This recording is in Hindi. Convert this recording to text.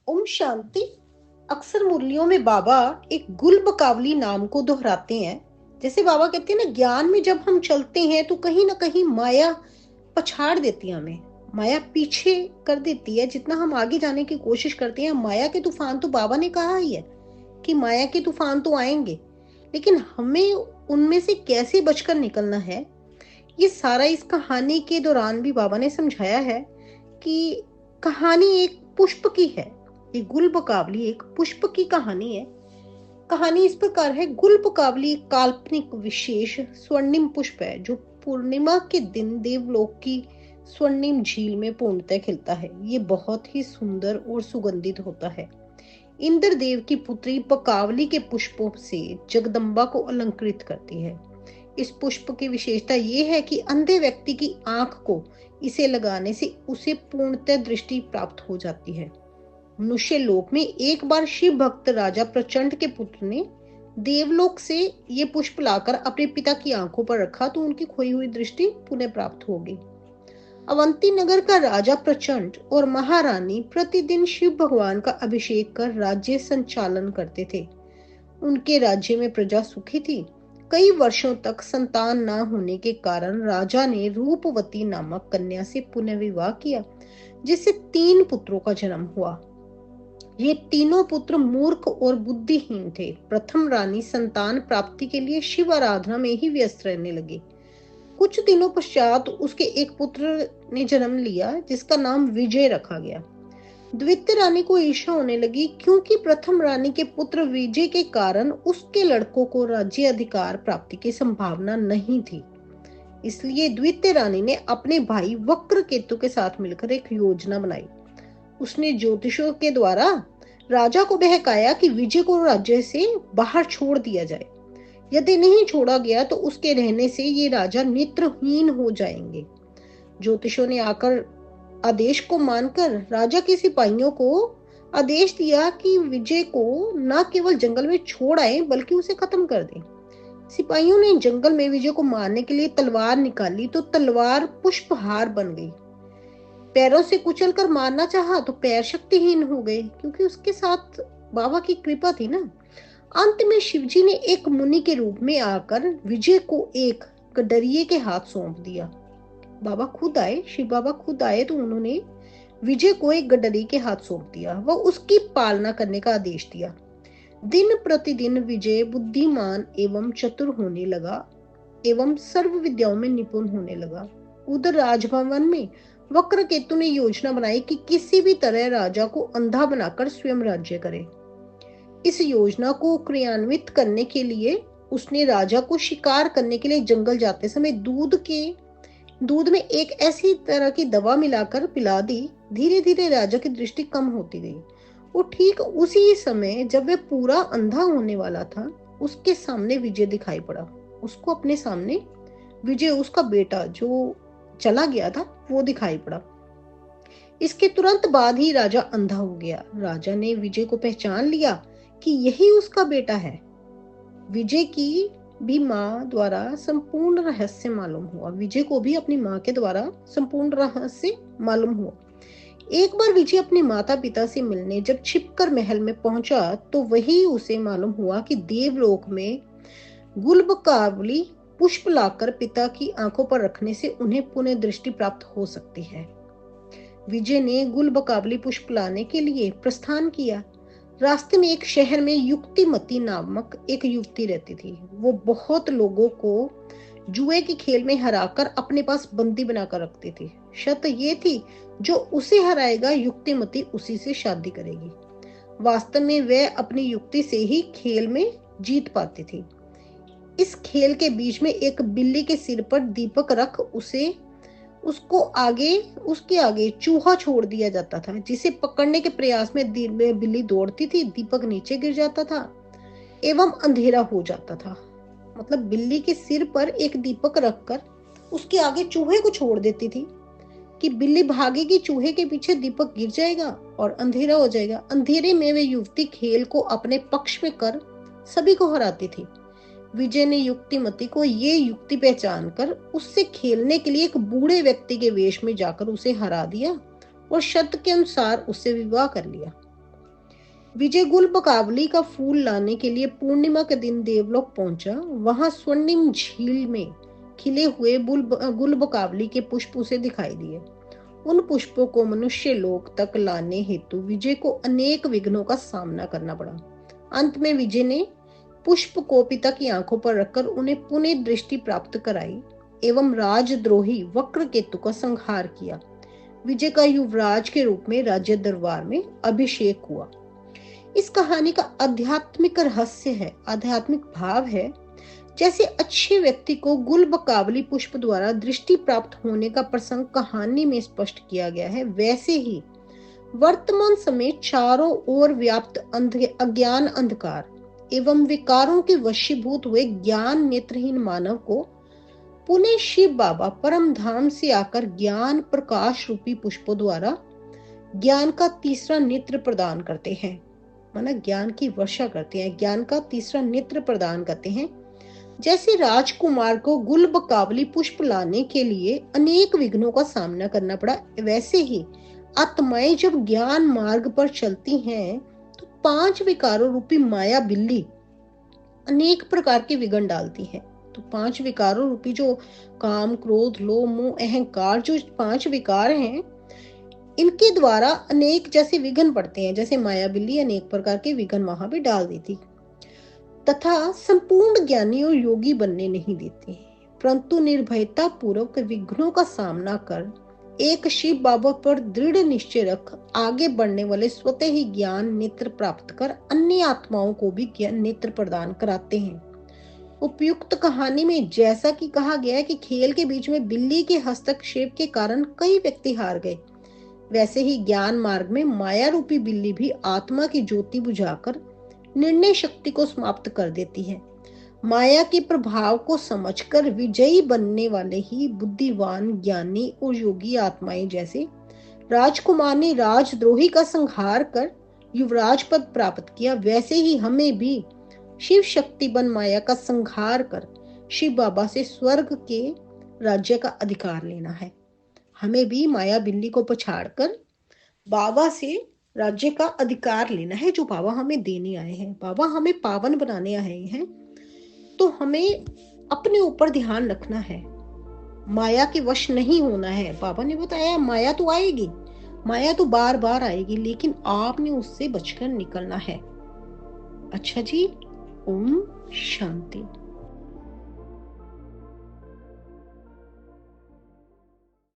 ओम शांति। अक्सर मुरलियों में बाबा एक गुल बकावली नाम को दोहराते हैं। जैसे बाबा कहते हैं ना, ज्ञान में जब हम चलते हैं तो कहीं ना कहीं माया पछाड़ देती है हमें। माया पीछे कर देती है। जितना हम आगे जाने की कोशिश करते हैं, माया के तूफान तो बाबा ने कहा ही है कि माया के तूफान तो आएंगे, लेकिन हमें उनमें से कैसे बचकर निकलना है, ये सारा इस कहानी के दौरान भी बाबा ने समझाया है। कि कहानी एक पुष्प की है। ये गुल बकावली एक पुष्प की कहानी है। कहानी इस प्रकार है। गुल बकावली एक काल्पनिक विशेष स्वर्णिम पुष्प है जो पूर्णिमा के दिन देवलोक की स्वर्णिम झील में पूर्णतः खिलता है। ये बहुत ही सुंदर और सुगंधित होता है। इंद्रदेव की पुत्री बकावली के पुष्पों से जगदम्बा को अलंकृत करती है। इस पुष्प की विशेषता ये है कि अंधे व्यक्ति की आंख को इसे लगाने से उसे पूर्णतः दृष्टि प्राप्त हो जाती है। मनुष्य लोक में एक बार शिव भक्त राजा प्रचंड के पुत्र ने देवलोक से ये पुष्प लाकर अपने पिता की आंखों पर रखा तो उनकी खोई हुई दृष्टि पुनः प्राप्त हो गई। अवंती नगर का राजा प्रचंड और महारानी प्रतिदिन शिव भगवान का अभिषेक कर राज्य संचालन करते थे। उनके राज्य में प्रजा सुखी थी। कई वर्षों तक संतान न होने के कारण राजा ने रूपवती नामक कन्या से पुनर्विवाह किया, जिससे 3 पुत्रों का जन्म हुआ। ये तीनों पुत्र मूर्ख और बुद्धिहीन थे। प्रथम रानी संतान प्राप्ति के लिए शिव आराधना में ही व्यस्त रहने लगी। कुछ दिनों पश्चात उसके एक पुत्र ने जन्म लिया जिसका नाम विजय रखा गया। द्वितीय रानी को ईर्ष्या होने लगी क्योंकि प्रथम रानी के पुत्र विजय के कारण उसके लड़कों को राज्य अधिकार प्राप्ति की संभावना नहीं थी। इसलिए द्वितीय रानी ने अपने भाई वक्रकेतु के साथ मिलकर एक योजना बनाई। उसने ज्योतिषों के द्वारा राजा को बहकाया कि विजय को राज्य से बाहर छोड़ दिया जाए। यदि नहीं छोड़ा गया तो उसके रहने से ये राजा नेत्रहीन हो जाएंगे। ज्योतिषों ने आकर आदेश को मानकर राजा के सिपाहियों को आदेश दिया कि विजय को न केवल जंगल में छोड़ आए बल्कि उसे खत्म कर दें। सिपाहियों ने जंगल में विजय को मारने के लिए तलवार निकाली तो तलवार पुष्पहार बन गई। पैरों से कुचलकर मारना चाहा तो पैर शक्तिहीन हो गए क्योंकि उसके साथ बाबा की कृपा थी ना। अंत में शिवजी ने एक मुनि के रूप में आकर विजय को एक गडरिये के हाथ सौंप दिया। बाबा खुद आए, शिव बाबा खुद आए तो उन्होंने विजय को एक गडरी के हाथ सौंप दिया। वह उसकी पालना करने का आदेश दिया। दिन प्रतिदिन विजय बुद्धिमान एवं चतुर होने लगा एवं सर्व विद्याओं में निपुण होने लगा। उधर राजभवन में वक्रकेतु ने योजना बनाई कि किसी भी तरह राजा को अंधा बनाकर स्वयं राज्य करे। इस योजना को क्रियान्वित करने के लिए उसने राजा को शिकार करने के लिए जंगल जाते समय दूध में एक ऐसी तरह की दवा मिलाकर पिला दी। धीरे धीरे राजा की दृष्टि कम होती गई। वो ठीक उसी समय जब वह पूरा अंधा होने वाला था, उसके सामने विजय दिखाई पड़ा। उसको अपने सामने विजय, उसका बेटा जो चला गया था, वो दिखाई पड़ा। इसके तुरंत बाद ही राजा अंधा हो गया। राजा ने विजय को पहचान लिया कि यही उसका बेटा है। विजय की भी माँ द्वारा संपूर्ण रहस्य मालूम हुआ। विजय को भी अपनी माँ के द्वारा संपूर्ण रहस्य मालूम हुआ। एक बार विजय अपने माता पिता से मिलने जब छिपकर महल में पहुंचा तो वही उसे मालूम हुआ कि देवलोक में गुलबकावली पुष्प लाकर पिता की आंखों पर रखने से उन्हें पुनः दृष्टि प्राप्त हो सकती है। विजय ने गुलबकावली पुष्प लाने के लिए प्रस्थान किया। रास्ते में एक शहर में युक्तिमती नामक एक युवती रहती थी। वो बहुत लोगों को जुए के खेल में हराकर अपने पास बंदी बनाकर रखती थी। शर्त ये थी, जो उसे हराएगा युक्तिमती उसी से शादी करेगी। वास्तव में वह अपनी युक्ति से ही खेल में जीत पाती थी। इस खेल के बीच में एक बिल्ली के सिर पर दीपक रख उसके आगे चूहा छोड़ दिया जाता था, जिसे पकड़ने के प्रयास में बिल्ली दौड़ती थी, दीपक नीचे गिर जाता था एवं अंधेरा हो जाता था। मतलब बिल्ली के सिर पर एक दीपक रखकर उसके आगे चूहे को छोड़ देती थी कि बिल्ली भागेगी, चूहे के पीछे दीपक गिर जाएगा और अंधेरा हो जाएगा। अंधेरे में वे युवती खेल को अपने पक्ष में कर सभी को हराती थी। विजय ने युक्तिमती को ये युक्ति पहचान कर उससे खेलने के लिए एक बूढ़े व्यक्ति के वेश में जाकर उसे हरा दिया और शर्त के अनुसार उससे विवाह कर लिया। विजय गुलबकावली का फूल लाने के लिए पूर्णिमा के दिन देवलोक पहुंचा। वहां स्वर्णिम झील में खिले हुए गुलबकावली के पुष्प उसे दिखाई दिए। उन पुष्पों को मनुष्य लोक तक लाने हेतु विजय को अनेक विघ्नों का सामना करना पड़ा। अंत में विजय ने पुष्प को पिता की आंखों पर रखकर उन्हें पुनः दृष्टि प्राप्त कराई एवं राजद्रोही वक्रकेतु का संहार किया। विजय का युवराज के रूप में राज्य दरबार में अभिषेक हुआ। इस कहानी का आध्यात्मिक रहस्य है, आध्यात्मिक भाव है। जैसे अच्छे व्यक्ति को गुलबकावली पुष्प द्वारा दृष्टि प्राप्त होने का प्रसंग कहानी में स्पष्ट किया गया है, वैसे ही वर्तमान समय चारों ओर व्याप्त अज्ञान अंधकार एवं विकारों के वशीभूत हुए ज्ञान नेत्रहीन मानव को पुणे शिव बाबा परम धाम से आकर ज्ञान प्रकाश रूपी पुष्पों द्वारा ज्ञान का तीसरा नेत्र प्रदान करते हैं। माना ज्ञान की वर्षा करते हैं, ज्ञान का तीसरा नेत्र प्रदान करते हैं। जैसे राजकुमार को गुलबकावली पुष्प लाने के लिए अनेक विघ्नों का सामना करना पड़ा, वैसे ही आत्माएं जब ज्ञान मार्ग पर चलती हैं तो 5 विकारों रूपी माया बिल्ली अनेक प्रकार के विघ्न डालती है। तो 5 विकारों रूपी जो काम, क्रोध, लोभ, मोह, अहंकार, जो 5 विकार हैं, इनके द्वारा अनेक जैसे विघ्न पड़ते हैं। जैसे माया बिल्ली अनेक प्रकार के विघ्न वहां भी डाल देती तथा संपूर्ण ज्ञानी और योगी बनने नहीं देती, परंतु निर्भयता पूर्वक विघ्नों का सामना कर एक शिव बाबा पर दृढ़ निश्चय रख आगे बढ़ने वाले स्वतः ही ज्ञान नेत्र प्राप्त कर अन्य आत्माओं को भी ज्ञान नेत्र प्रदान कराते हैं। उपयुक्त कहानी में जैसा कि कहा गया है कि खेल के बीच में बिल्ली के हस्तक्षेप के कारण कई व्यक्ति हार गए, वैसे ही ज्ञान मार्ग में माया रूपी बिल्ली भी आत्मा की ज्योति बुझाकर निर्णय शक्ति को समाप्त कर देती है। माया के प्रभाव को समझकर विजयी बनने वाले ही बुद्धिवान, ज्ञानी और योगी आत्माएं जैसे राजकुमार ने राजद्रोही का संहार कर युवराज पद प्राप्त किया, वैसे ही हमें भी शिव शक्ति बन माया का संहार कर शिव बाबा से स्वर्ग के राज्य का अधिकार लेना है। हमें भी माया बिल्ली को पछाड़कर बाबा से राज्य का अधिकार लेना है जो बाबा हमें देने आए हैं। बाबा हमें पावन बनाने आए हैं, तो हमें अपने ऊपर ध्यान रखना है, माया के वश नहीं होना है। बाबा ने बताया माया तो आएगी, माया तो बार बार आएगी, लेकिन आपने उससे बचकर निकलना है। अच्छा जी, ओम शांति।